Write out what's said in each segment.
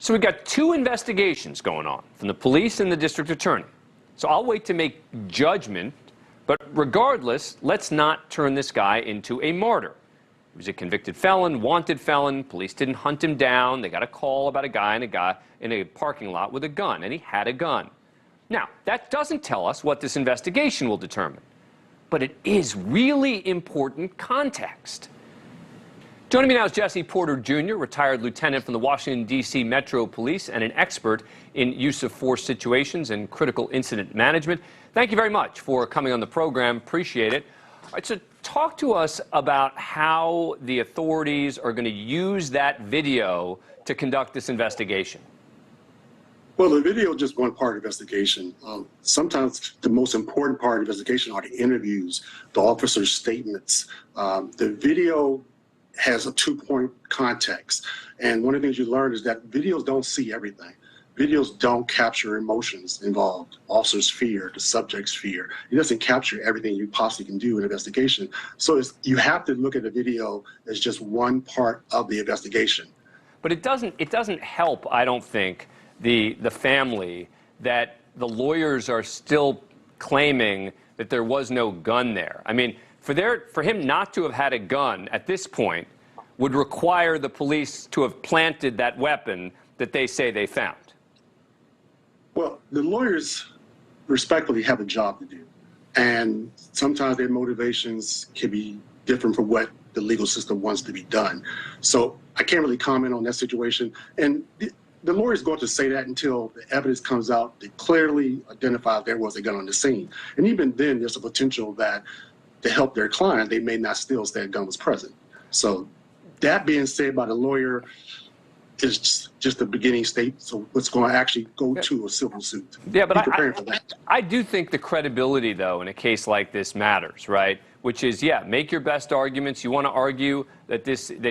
So we've got two investigations going on from the police and the district attorney. So I'll wait to make judgment, but regardless, let's not turn this guy into a martyr. He was a convicted felon, wanted felon. Police didn't hunt him down. They got a call about a guy in a parking lot with a gun, and he had a gun. Now, that doesn't tell us what this investigation will determine, but it is really important context. Joining me now is Jesse Porter Jr., retired lieutenant from the Washington, D.C. Metro Police and an expert in use of force situations and critical incident management. Thank you very much for coming on the program. Appreciate it. All right, so talk to us about how the authorities are going to use that video to conduct this investigation. Well, the video is just one part of the investigation. Sometimes the most important part of the investigation are the interviews, the officer's statements. The video has a two-point context. And one of the things you learn is that videos don't see everything. Videos don't capture emotions involved, officer's fear, the subject's fear. It doesn't capture everything you possibly can do in an investigation. So you have to look at the video as just one part of the investigation. But it doesn't help, I don't think, the family that the lawyers are still claiming that there was no gun there. I mean, for him not to have had a gun at this point would require the police to have planted that weapon that they say they found. Well, the lawyers respectfully have a job to do. And sometimes their motivations can be different from what the legal system wants to be done. So I can't really comment on that situation. And the lawyer is going to say that until the evidence comes out that clearly identifies there was a gun on the scene. And even then, there's a potential that to help their client, they may not still say a gun was present. So that being said by the lawyer is just the beginning state. So what's going to actually go to a civil suit. Yeah, but I do think the credibility, though, in a case like this matters, right? Which is, yeah, make your best arguments. You want to argue that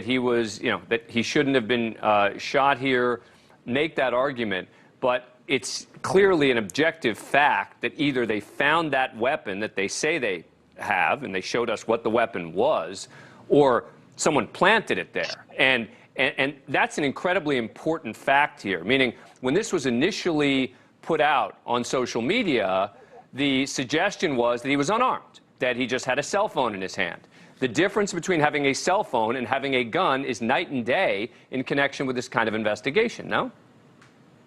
he was, that he shouldn't have been shot here. Make that argument. But it's clearly an objective fact that either they found that weapon that they say they have, and they showed us what the weapon was, or someone planted it there. And that's an incredibly important fact here, meaning when this was initially put out on social media, the suggestion was that he was unarmed, that he just had a cell phone in his hand. The difference between having a cell phone and having a gun is night and day in connection with this kind of investigation, no?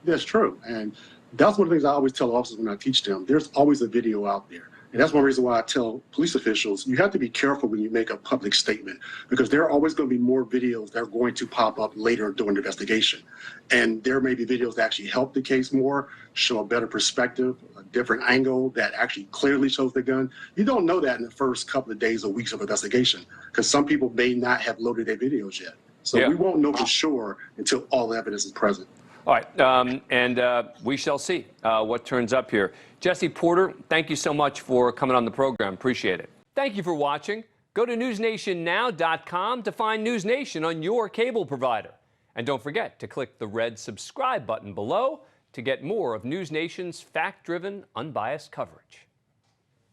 That's true. And that's one of the things I always tell officers when I teach them. There's always a video out there. And that's one reason why I tell police officials, you have to be careful when you make a public statement, because there are always going to be more videos that are going to pop up later during the investigation. And there may be videos that actually help the case more, show a better perspective, a different angle that actually clearly shows the gun. You don't know that in the first couple of days or weeks of investigation, because some people may not have loaded their videos yet. So we won't know for sure until all the evidence is present. All right, and we shall see what turns up here. Jesse Porter, thank you so much for coming on the program. Appreciate it. Thank you for watching. Go to NewsNationNow.com to find NewsNation on your cable provider. And don't forget to click the red subscribe button below to get more of NewsNation's fact-driven, unbiased coverage.